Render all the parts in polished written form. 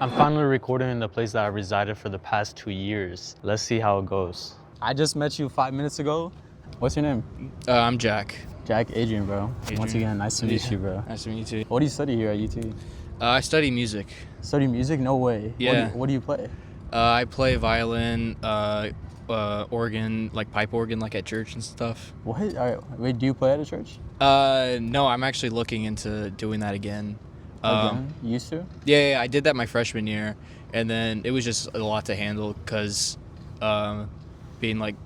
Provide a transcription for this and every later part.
I'm finally recording in the place that I resided for the past 2 years. Let's see how it goes. I just met you 5 minutes ago. What's your name? I'm Jack. Jack Adrian, bro. Adrian. Once again, nice to meet you, bro. Nice to meet you too. What do you study here at UT? I study music. Study music? No way. Yeah. What do you play? I play violin, organ, like pipe organ, like at church and stuff. What? All right. Wait, do you play at a church? No, I'm actually looking into doing that again. Again? You used to? Yeah, I did that my freshman year, and then it was just a lot to handle because being like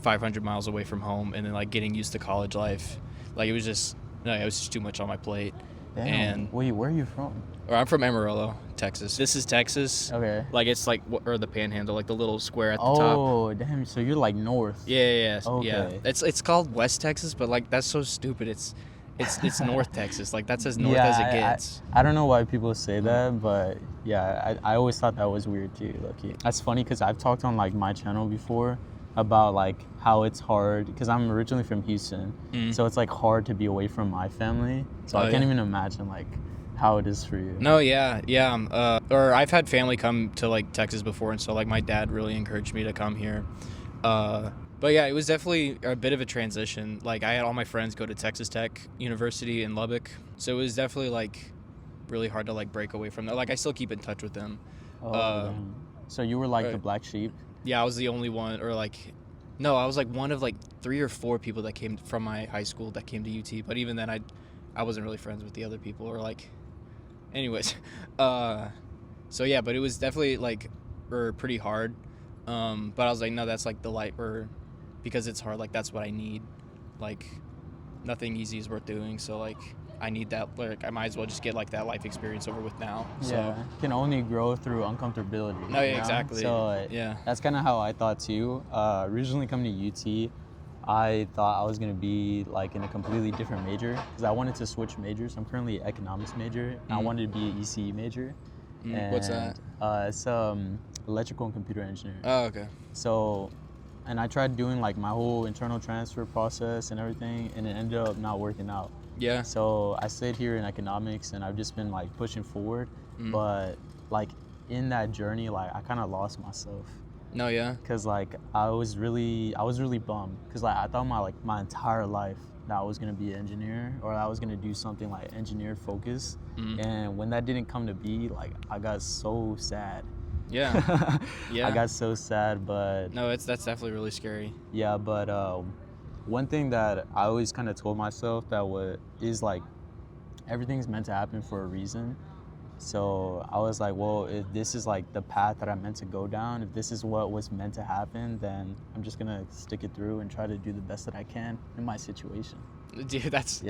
500 miles away from home and then like getting used to college life, like it was just too much on my plate. Damn. And wait, where are you from? I'm from Amarillo, Texas. This is Texas. Okay. Like it's like or the Panhandle, like the little square at the top. Oh, damn. So you're like north. Yeah. Okay. Yeah. It's called West Texas, but like that's so stupid. It's North Texas. Like that's as north as it gets. I don't know why people say that, but yeah, I always thought that was weird too, low-key. That's funny because I've talked on like my channel before about like how it's hard because I'm originally from Houston, so it's like hard to be away from my family. So I can't even imagine like how it is for you. No, yeah. Or I've had family come to like Texas before, and so like my dad really encouraged me to come here. But yeah, it was definitely a bit of a transition. Like I had all my friends go to Texas Tech University in Lubbock, so it was definitely like really hard to like break away from that. Like I still keep in touch with them. Damn. So you were like the black sheep? Yeah, I was the only one, or like, no, I was like one of like 3 or 4 people that came from my high school that came to UT. But even then, I wasn't really friends with the other people, or like, anyways. So yeah, but it was definitely like, pretty hard. But I was like, no, that's like the life, or because it's hard, like that's what I need. Like, nothing easy is worth doing. So like, I need that. Like, I might as well just get like that life experience over with now. So. Yeah, can only grow through uncomfortability. No, yeah, exactly. So yeah, that's kind of how I thought too. Originally coming to UT, I thought I was gonna be like in a completely different major because I wanted to switch majors. I'm currently an economics major. And I wanted to be an ECE major. And, what's that? It's electrical and computer engineering. Oh, okay. So, and I tried doing like my whole internal transfer process and everything, and it ended up not working out. Yeah. So I stayed here in economics, and I've just been like pushing forward. But like in that journey, like I kind of lost myself. No, yeah. Cause like I was really bummed. Cause like I thought my entire life that I was gonna be an engineer, or I was gonna do something like engineer focused. And when that didn't come to be, like I got so sad. Yeah. Yeah. I got so sad, but no, that's definitely really scary. yeah, but one thing that I always kind of told myself is like everything's meant to happen for a reason. So I was like, well, if this is like the path that I'm meant to go down, if this is what was meant to happen, then I'm just gonna stick it through and try to do the best that I can in my situation. Dude, that's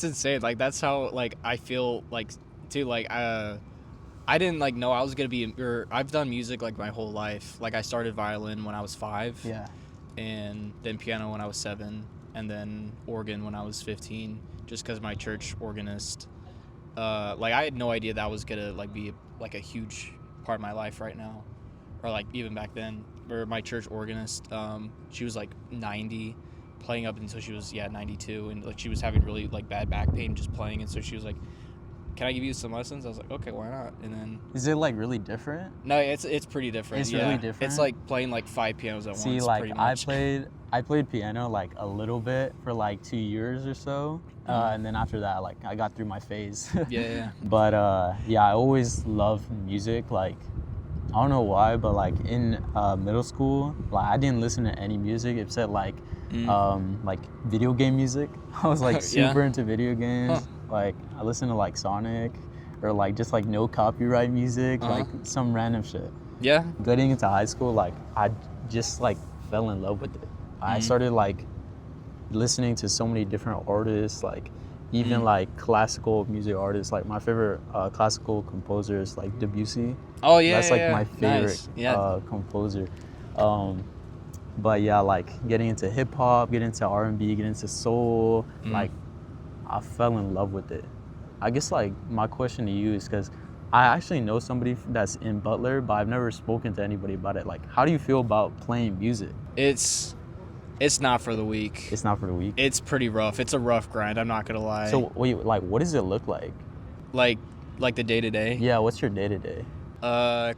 insane. Like that's how like I feel like too. Like I didn't like know I was gonna be. Or I've done music like my whole life. Like I started violin when I was 5. Yeah. And then piano when I was 7, and then organ when I was 15. Just because my church organist, like I had no idea that was gonna like be like a huge part of my life right now, or like even back then. Or my church organist, she was like 90, playing up until she was 92, and like she was having really like bad back pain just playing, and so she was like, can I give you some lessons? I was like, okay, why not? And then is it like really different? No, it's pretty different. It's really different. It's like playing like 5 pianos at once. See, like pretty much. I played piano like a little bit for like 2 years or so, and then after that, like I got through my phase. Yeah. But yeah, I always loved music. Like I don't know why, but like in middle school, like I didn't listen to any music except like video game music. I was like super into video games. Like I listened to like Sonic, or like just like no copyright music, like some random shit. Yeah. Getting into high school, like I just like fell in love with it. I started like listening to so many different artists, like even like classical music artists. Like my favorite classical composer is like Debussy. Oh yeah. That's like my favorite nice. composer. But yeah, like getting into hip hop, getting into R&B, getting into soul, like I fell in love with it. I guess like my question to you is because I actually know somebody that's in Butler, but I've never spoken to anybody about it. Like, how do you feel about playing music? It's not for the weak. It's not for the weak? It's pretty rough. It's a rough grind, I'm not gonna lie. So wait, like what does it look like? Like the day-to-day? Yeah, what's your day-to-day?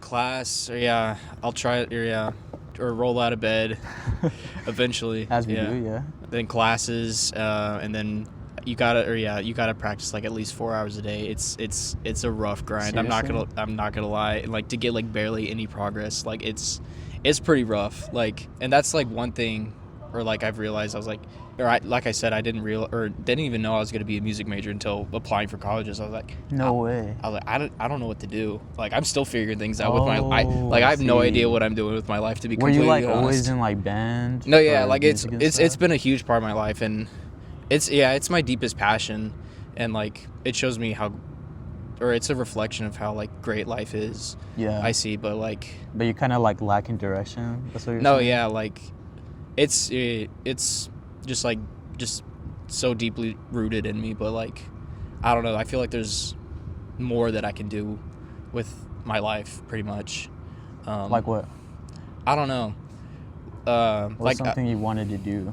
Class, yeah, I'll try it, or yeah, or roll out of bed eventually. As we yeah. do, yeah. Then classes, and then you gotta practice like at least 4 hours a day. It's a rough grind. Seriously? I'm not gonna lie. Like to get like barely any progress, like it's pretty rough. Like, and that's like one thing, or like I've realized I was like, like I said, I didn't even know I was gonna be a music major until applying for colleges. I was like, No way. I was like, I don't know what to do. Like, I'm still figuring things out with my I I have no see. idea what I'm doing with my life, to be Were you completely like honest. always in like band? No, yeah, or like music and it's stuff? been a huge part of my life, and it's my deepest passion, and like it shows me how, or it's a reflection of how like great life is. Yeah. I see, but like But you kind of like lacking direction. That's what you're no, saying? yeah, like it's just like just so deeply rooted in me, but like I don't know, I feel like there's more that I can do with my life, pretty much. Like what? I don't know. What's Like something you wanted to do?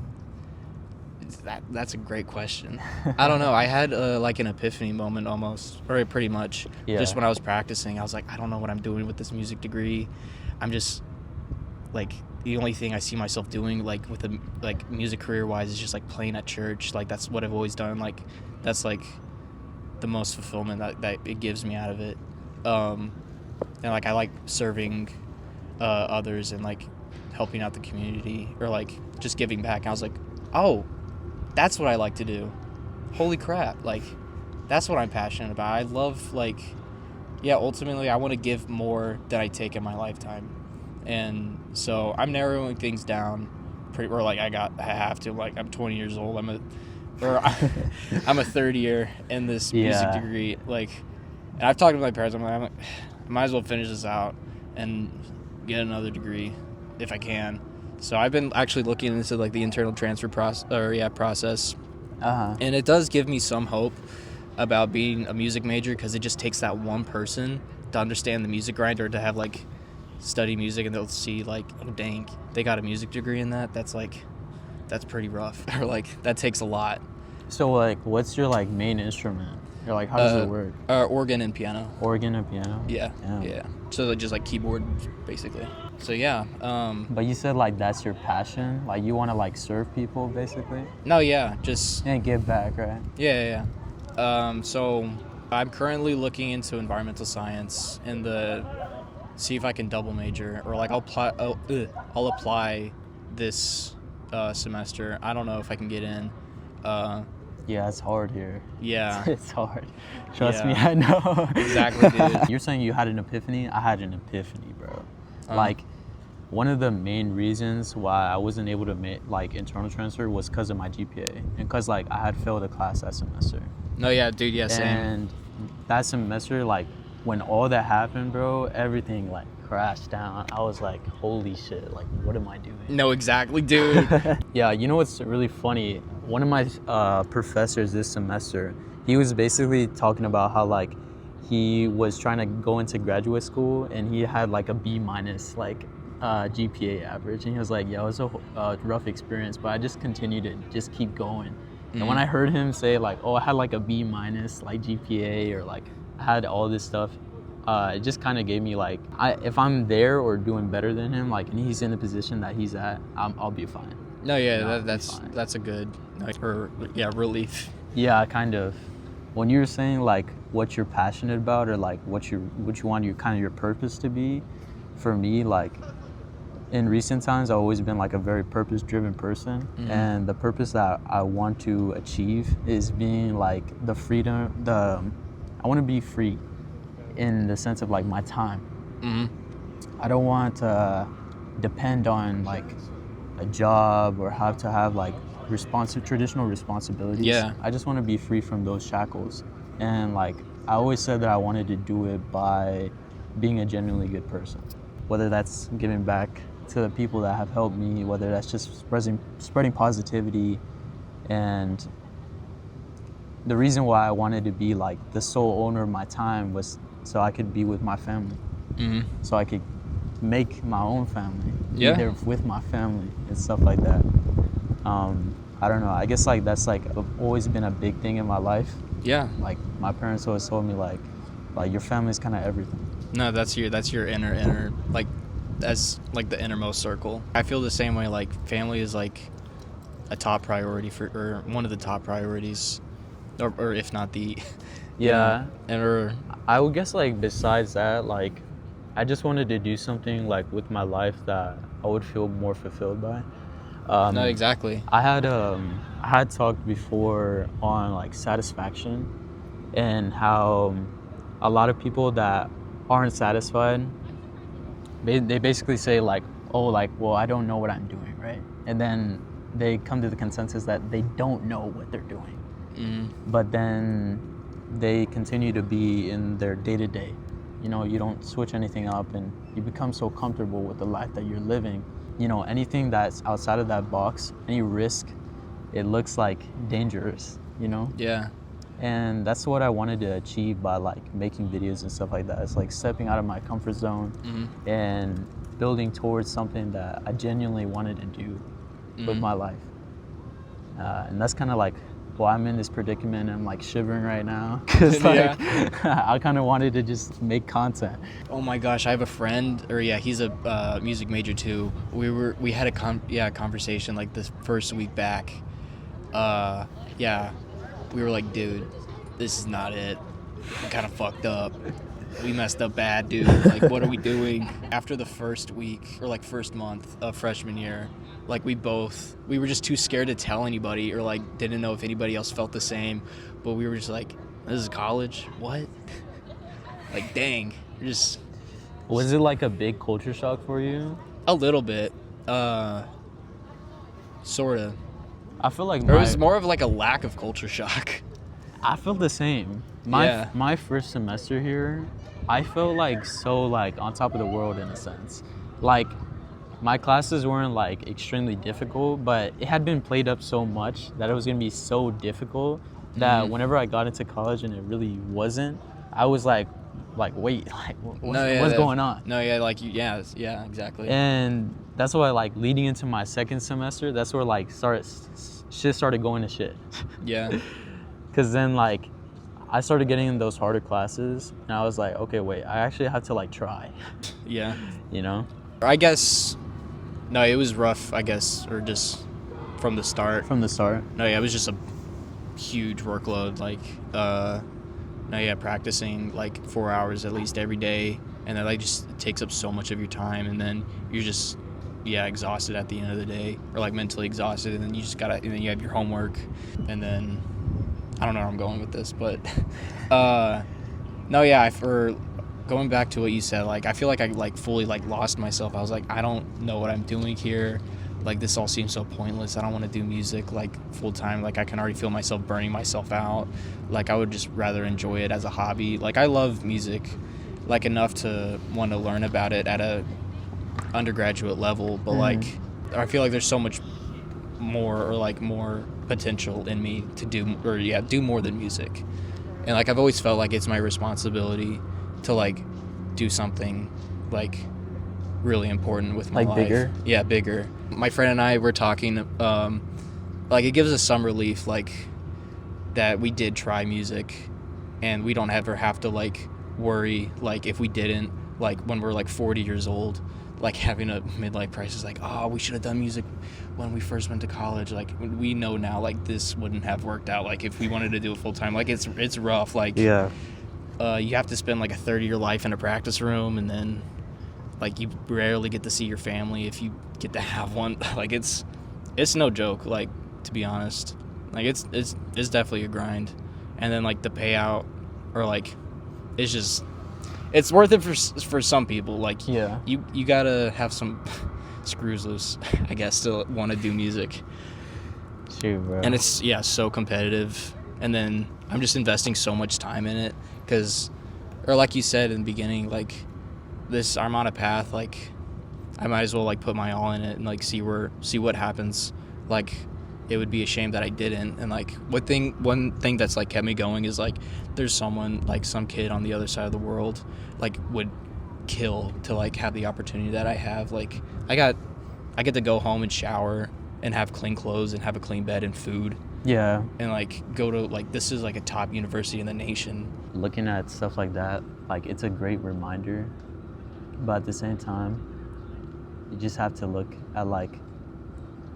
that's a great question. I don't know. I had like an epiphany moment almost, or pretty much. Yeah. Just when I was practicing, I was like, I don't know what I'm doing with this music degree. I'm just like the only thing I see myself doing like with a like music career wise is just like playing at church. Like that's what I've always done. Like that's like the most fulfillment that it gives me out of it. And like I like serving others and like helping out the community, or like just giving back. And I was like, oh, that's what I like to do. Holy crap. Like that's what I'm passionate about. I love like, yeah, ultimately I want to give more than I take in my lifetime. And so I'm narrowing things down or like I have to, like I'm 20 years old. I'm a third year in this music degree. Like, and I've talked to my parents. I'm like, I might as well finish this out and get another degree if I can. So I've been actually looking into like the internal transfer process. And it does give me some hope about being a music major, because it just takes that one person to understand the music grind, or to have like study music and they'll see like, oh dang, they got a music degree in that. That's pretty rough. Or like that takes a lot. So like, what's your like main instrument? Or like, how does it work? Organ and piano. Organ and piano? Yeah. So just like keyboard basically. So yeah. But you said like that's your passion? Like you want to like serve people basically? No, yeah, just And give back, right? Yeah. So I'm currently looking into environmental science and see if I can double major, or like I'll apply this semester. I don't know if I can get in. Yeah, it's hard here. Yeah. It's hard. Trust Yeah. me, I know. Exactly, dude. You're saying you had an epiphany? I had an epiphany, bro. Like, one of the main reasons why I wasn't able to make like internal transfer was because of my GPA, and because like I had failed a class that semester. No, yeah, dude, yeah, same. And that semester, like when all that happened, bro, everything like crashed down. I was like, holy shit, like what am I doing? No, exactly, dude. Yeah, you know what's really funny? One of my professors this semester, he was basically talking about how like he was trying to go into graduate school and he had like a B minus like GPA average, and he was like, yeah, it was a rough experience, but I just continued to just keep going. And when I heard him say like, oh, I had like a B minus like GPA, or like I had all this stuff, it just kind of gave me like, if I'm there or doing better than him, like, and he's in the position that he's at, I'll be fine. No, yeah, I'll be that's fine. a good relief. Yeah, kind of. When you're saying like what you're passionate about, or like what you want your purpose to be, for me, like in recent times I've always been like a very purpose-driven person, and the purpose that I want to achieve is being like the freedom. I want to be free in the sense of like my time. I don't want to depend on like a job or have to have like traditional responsibilities. Yeah. I just want to be free from those shackles. And like I always said that I wanted to do it by being a genuinely good person, whether that's giving back to the people that have helped me, whether that's just spreading positivity. And the reason why I wanted to be like the sole owner of my time was so I could be with my family, so I could make my own family, be there with my family and stuff like that. I don't know, I guess like that's like always been a big thing in my life. Yeah. Like my parents always told me like your family is kind of everything. No, that's your inner like that's like the innermost circle. I feel the same way. Like family is like a top priority or one of the top priorities, or if not the, Yeah. or I would guess like besides that, like I just wanted to do something like with my life that I would feel more fulfilled by. no, exactly. I had talked before on like satisfaction and how a lot of people that aren't satisfied, they basically say like, oh, like, well, I don't know what I'm doing, right? And then they come to the consensus that they don't know what they're doing. But then they continue to be in their day-to-day. You know, you don't switch anything up and you become so comfortable with the life that you're living. You know, anything that's outside of that box, any risk, it looks like dangerous, you know? Yeah. And that's what I wanted to achieve by like making videos and stuff like that. It's like stepping out of my comfort zone and building towards something that I genuinely wanted to do with my life. And that's kind of like why I'm in this predicament. I'm like shivering right now because like I kind of wanted to just make content. Oh my gosh, I have a friend, or he's a music major too. We had a conversation like this first week back. We were like, dude, this is not it. We kind of fucked up. We messed up bad, dude. Like, what are we doing? After the first week or like first month of freshman year, like we were just too scared to tell anybody, or like didn't know if anybody else felt the same. But we were just like, this is college? What? Like, dang. Was it like a big culture shock for you? A little bit. Sort of. I feel like There was more of like a lack of culture shock. I feel the same. My first semester here, I felt like so like on top of the world in a sense. Like my classes weren't like extremely difficult, but it had been played up so much that it was gonna be so difficult that whenever I got into college and it really wasn't, I was like wait, like what's going on? No, yeah, exactly. And that's why like leading into my second semester, that's where like shit started going to shit. Yeah. Cause then like I started getting in those harder classes and I was like, okay, wait, I actually have to like try. Yeah. You know? I guess, no, it was rough, I guess, or just from the start. From the start? No, yeah, it was just a huge workload, like, practicing like 4 hours at least every day, and that like just takes up so much of your time, and then you're just, exhausted at the end of the day, or like mentally exhausted, and then and then you have your homework, and then, I don't know where I'm going with this, but, for going back to what you said, like, I feel like I like fully like lost myself. I was like, I don't know what I'm doing here. Like, this all seems so pointless. I don't want to do music like full time. Like, I can already feel myself burning myself out. Like, I would just rather enjoy it as a hobby. Like, I love music, like, enough to want to learn about it at a undergraduate level. But like, I feel like there's so much more, or like more potential in me to do more than music. And like, I've always felt like it's my responsibility to like do something like really important with my life. Bigger? Yeah, bigger. My friend and I were talking, like, it gives us some relief, like, that we did try music, and we don't ever have to like worry, like, if we didn't, like, when we're like 40 years old, like having a midlife crisis, like, oh, we should have done music when we first went to college. Like, we know now, like, this wouldn't have worked out, like, if we wanted to do it full time. Like, it's rough. Like, you have to spend like a third of your life in a practice room, and then like you rarely get to see your family if you get to have one. Like, it's no joke, like, to be honest. Like, it's definitely a grind. And then like the payout, or like, it's worth it for some people. Like, you gotta have some screws loose, I guess, to want to do music. Shoot, bro. And it's so competitive, and then I'm just investing so much time in it, because, or like you said in the beginning, like, I'm on a path, like, I might as well like put my all in it and like see what happens. Like, it would be a shame that I didn't. And like, one thing that's like kept me going is like, there's someone, like some kid on the other side of the world, like, would kill to like have the opportunity that I have. Like, I get to go home and shower and have clean clothes and have a clean bed and food. Yeah. And like go to, like, this is like a top university in the nation, looking at stuff like that, like it's a great reminder, but at the same time, you just have to look at like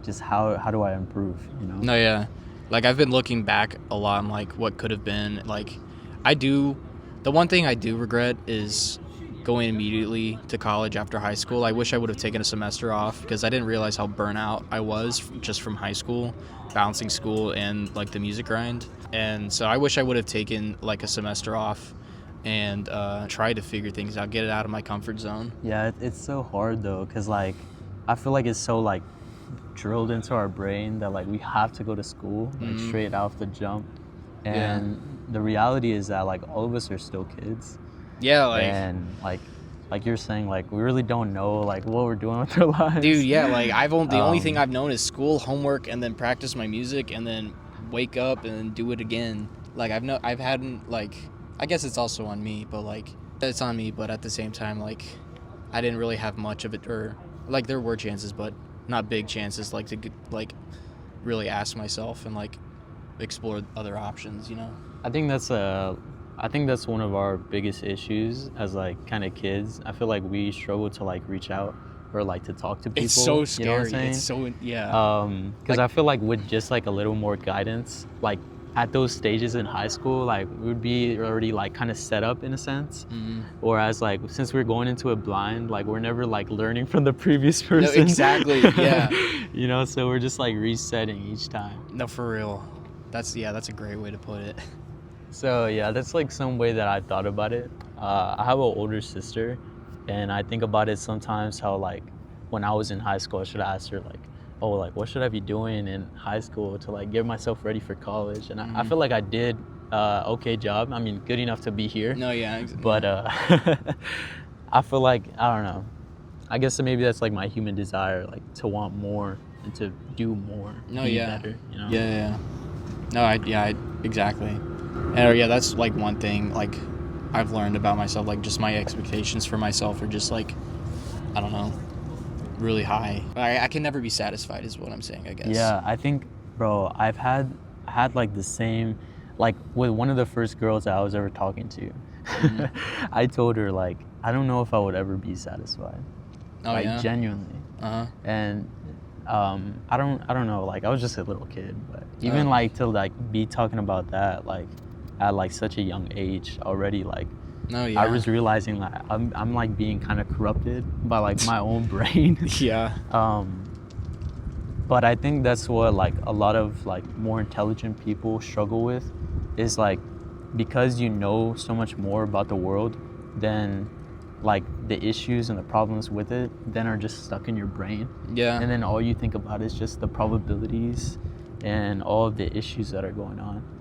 just how do I improve, you know? No, yeah. Like, I've been looking back a lot on, like, what could have been. Like, the one thing I do regret is going immediately to college after high school. I wish I would have taken a semester off because I didn't realize how burnt out I was just from high school, balancing school and, like, the music grind. And so I wish I would have taken, like, a semester off and tried to figure things out, get it out of my comfort zone. Yeah, it's so hard though, because like I feel like it's so like drilled into our brain that like we have to go to school like straight off the jump, and the reality is that like all of us are still kids. Yeah, like, and like you're saying, like we really don't know like what we're doing with our lives. dude, yeah, like the only thing I've known is school, homework, and then practice my music, and then wake up and then do it again. Like I've had like, I guess it's also on me, but like it's on me, but at the same time, like I didn't really have much of it, or like there were chances, but not big chances, like to like really ask myself and like explore other options, you know? I think that's one of our biggest issues as like kind of kids. I feel like we struggle to like reach out or like to talk to people. It's so scary. You know what I'm saying? It's so, yeah. Because I feel like with just like a little more guidance, like at those stages in high school, like we would be already like kind of set up in a sense. Whereas like since we're going into it blind, like we're never like learning from the previous person. No, exactly. Yeah. You know, so we're just like resetting each time. No, for real. That's a great way to put it. So yeah, that's like some way that I thought about it. I have an older sister, and I think about it sometimes how like when I was in high school, I should have asked her like, oh, like what should I be doing in high school to like get myself ready for college? And I feel like I did okay job. I mean, good enough to be here. No, yeah. But I feel like, I don't know, I guess maybe that's like my human desire, like to want more and to do more. No, be yeah. better, you know? Yeah. No, exactly. And yeah, that's like one thing like I've learned about myself, like just my expectations for myself are just like, I don't know, really high. I can never be satisfied is what I'm saying, I guess. Yeah, I think, bro, I had like the same, like with one of the first girls that I was ever talking to. I told her like, I don't know if I would ever be satisfied. Oh, like, yeah? genuinely. And I don't know, like I was just a little kid, but even like to like be talking about that like at like such a young age already, like No, yeah. I was realizing like I'm like being kind of corrupted by like my own brain. Yeah. But I think that's what like a lot of like more intelligent people struggle with, is like because you know so much more about the world, then like the issues and the problems with it then are just stuck in your brain. Yeah. And then all you think about is just the probabilities and all of the issues that are going on.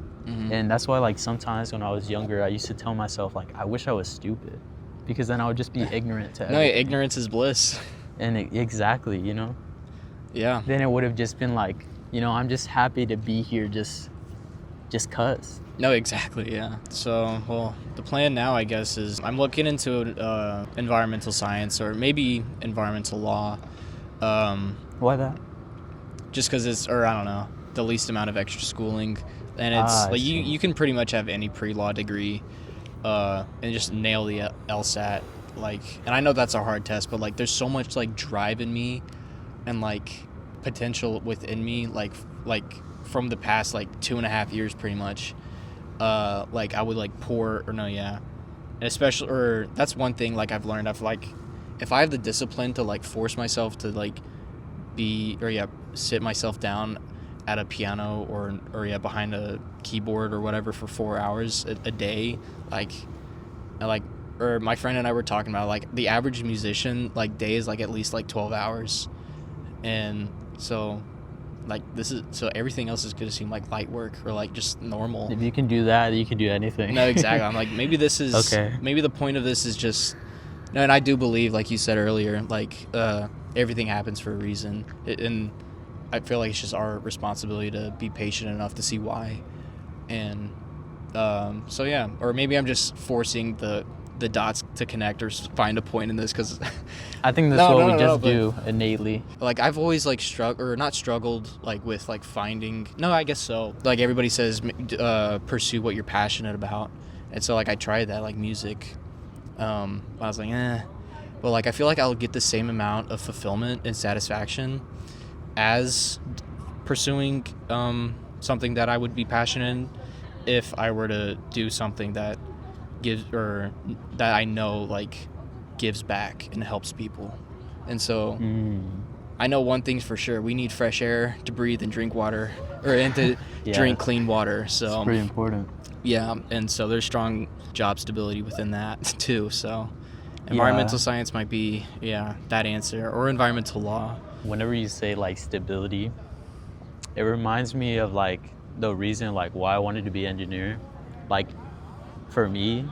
And that's why like sometimes when I was younger, I used to tell myself like I wish I was stupid, because then I would just be ignorant to everything. No, ignorance is bliss. And exactly, you know? Yeah. Then it would have just been like, you know, I'm just happy to be here just cuz. No, exactly, yeah. So, well, the plan now, I guess, is I'm looking into environmental science or maybe environmental law. Why that? Just because it's, or I don't know, the least amount of extra schooling. And it's like you can pretty much have any pre-law degree and just nail the LSAT. Like, and I know that's a hard test, but like there's so much like drive in me and like potential within me, like from the past like 2.5 years pretty much. Like I would like pour, or no, yeah. Especially, or that's one thing like I've learned. I've like, if I have the discipline to like force myself to like sit myself down at a piano or behind a keyboard or whatever for 4 hours a day, or my friend and I were talking about like the average musician like day is like at least like 12 hours, and so like so everything else is gonna seem like light work or like just normal. If you can do that, you can do anything. No, exactly. I'm like, maybe this is okay. Maybe the point of this is just, no, and I do believe, like you said earlier, like everything happens for a reason, and I feel like it's just our responsibility to be patient enough to see why. And so yeah, or maybe I'm just forcing the dots to connect or find a point in this, because I think that's what we just do innately. Like I've always like not struggled like with like finding, no, I guess so, like everybody says pursue what you're passionate about, And so like I tried that, like music. I was like, but like I feel like I'll get the same amount of fulfillment and satisfaction as pursuing something that I would be passionate in if I were to do something that gives, or that I know like gives back and helps people. And so I know one thing's for sure: we need fresh air to breathe and drink water, and to drink clean water. So it's pretty important. Yeah, and so there's strong job stability within that too. So environmental science might be that answer, or environmental law. Whenever you say like stability, it reminds me of like the reason like why I wanted to be an engineer. Like for me,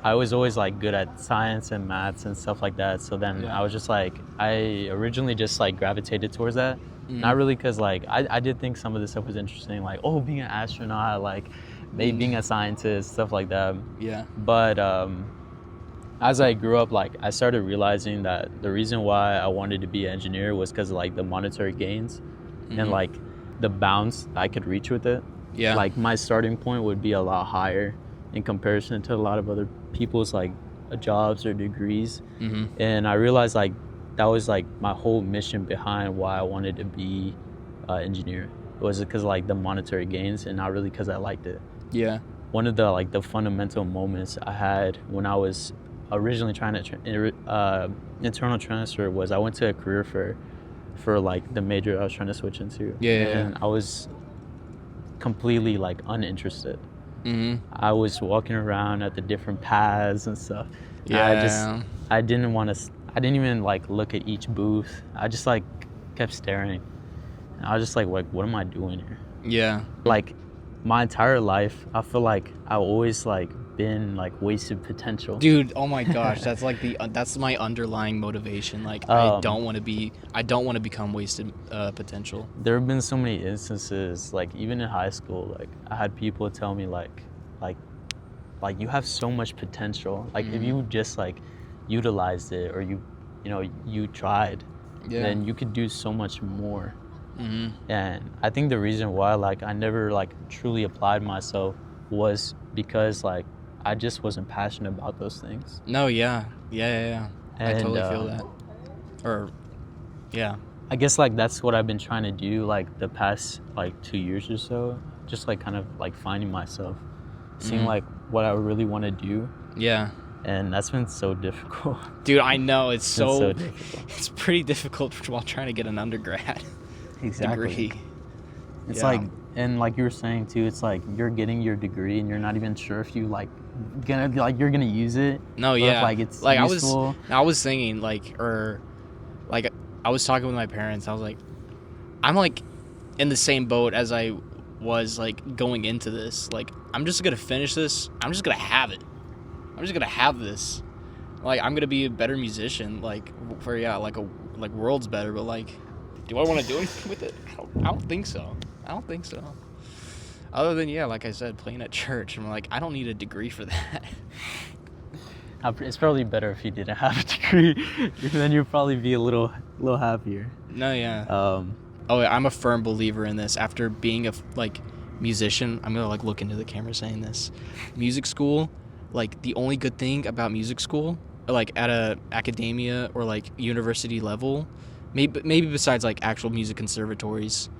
I was always like good at science and maths and stuff like that. So then I was just like, I originally just like gravitated towards that. Not really because like I did think some of this stuff was interesting, like being an astronaut, like maybe being a scientist, stuff like that. Yeah. But as I grew up, like I started realizing that the reason why I wanted to be an engineer was because of like the monetary gains and like the bounds I could reach with it. Yeah. Like my starting point would be a lot higher in comparison to a lot of other people's like jobs or degrees. And I realized like that was like my whole mission behind why I wanted to be an engineer. It was because of like the monetary gains and not really because I liked it. Yeah. One of the like the fundamental moments I had when I was originally trying to internal transfer was I went to a career fair for like the major I was trying to switch into. And I was completely like uninterested. I was walking around at the different paths and stuff. I didn't even like look at each booth. I just like kept staring. And I was just like, what am I doing here? Yeah. Like my entire life, I feel like I always like been like wasted potential. Dude, oh my gosh, that's like that's my underlying motivation. Like I don't want to become wasted potential. There have been so many instances, like even in high school, like I had people tell me like you have so much potential. Like if you just like utilized it, or you tried, then you could do so much more. And I think the reason why like I never like truly applied myself was because like I just wasn't passionate about those things. No, yeah. And, I totally feel that. Or, yeah. I guess like that's what I've been trying to do like the past like 2 years or so. Just like kind of like finding myself, seeing like what I really want to do. Yeah. And that's been so difficult. Dude, I know. It's so difficult. It's pretty difficult while trying to get an undergrad degree. It's like, and like you were saying too, it's like you're getting your degree and you're not even sure if you you're gonna use it. No, yeah. If, like it's like useful. I was thinking like I was talking with my parents. I was like, I'm like in the same boat as I was like going into this. Like I'm just gonna finish this. I'm just gonna have it. I'm just gonna have this. Like I'm gonna be a better musician. Like for like world's better. But like, do I want to do anything with it? I don't think so. Other than like I said, playing at church. I'm like, I don't need a degree for that. It's probably better if you didn't have a degree. Then you'd probably be a little happier. No, yeah. I'm a firm believer in this. After being a musician, I'm gonna look into the camera saying this. Music school, like the only good thing about music school, like at a academia or like university level, maybe besides like actual music conservatories,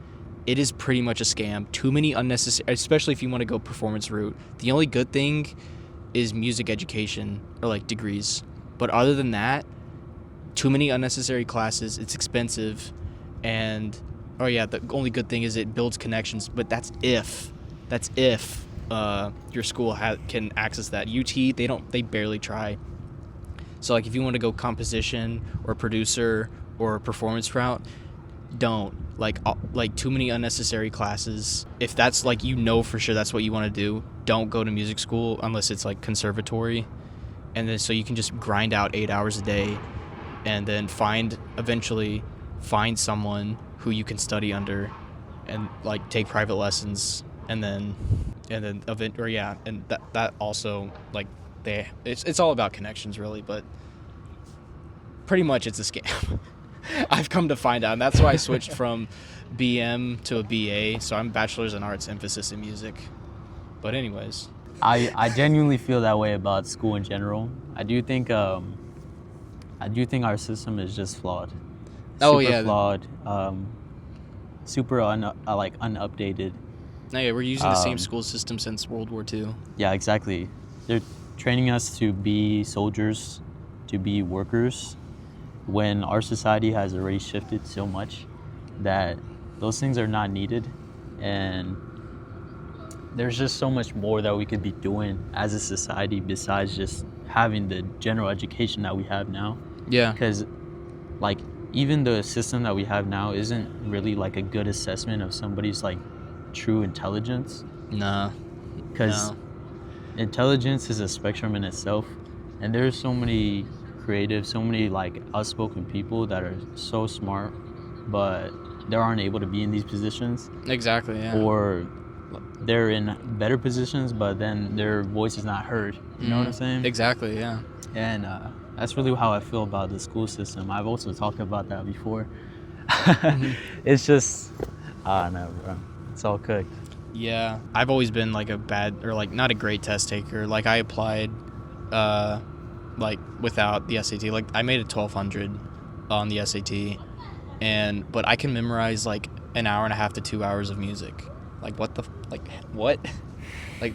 it is pretty much a scam. Too many unnecessary, especially if you want to go performance route. The only good thing is music education or like degrees. But other than that, too many unnecessary classes. It's expensive, and the only good thing is it builds connections. But that's if your school can access that. UT, they barely try. So like if you want to go composition or producer or performance route, don't like too many unnecessary classes. If that's for sure that's what you want to do, don't go to music school unless it's like conservatory. And then so you can just grind out 8 hours a day and then eventually find someone who you can study under and like take private lessons, and that also like it's all about connections really, but pretty much it's a scam. I've come to find out, and that's why I switched from BM to a BA. So I'm bachelor's in arts, emphasis in music. But anyways, I genuinely feel that way about school in general. I do think our system is just flawed. Oh, Super yeah. flawed. Super unupdated. No, yeah, we're using the same Um, school system since World War II. Yeah, exactly. They're training us to be soldiers, to be workers, when our society has already shifted so much that those things are not needed. And there's just so much more that we could be doing as a society besides just having the general education that we have now. Yeah. Because, like, even the system that we have now isn't really like a good assessment of somebody's like true intelligence. No. Because No. intelligence is a spectrum in itself, and there's so many creative, so many like outspoken people that are so smart, but they aren't able to be in these positions, Exactly, yeah. or they're in better positions, but then their voice is not heard. You know what I'm saying? Exactly, yeah. And that's really how I feel about the school system. I've also talked about that before. It's just, I don't know, bro. It's all cooked. Yeah, I've always been like a bad, or like not a great test taker. Like I applied like without the SAT. Like I made a 1200 on the SAT, but I can memorize like an hour and a half to 2 hours of music. Like what what? Like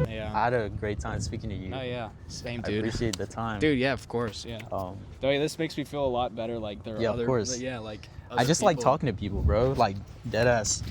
yeah. I had a great time speaking to you. Oh yeah, same I dude. appreciate the time. Dude, yeah, of course, yeah. Um, This makes me feel a lot better. Like there are Yeah, of other, course. yeah, like I other just like people. talking to people, bro. Like dead ass.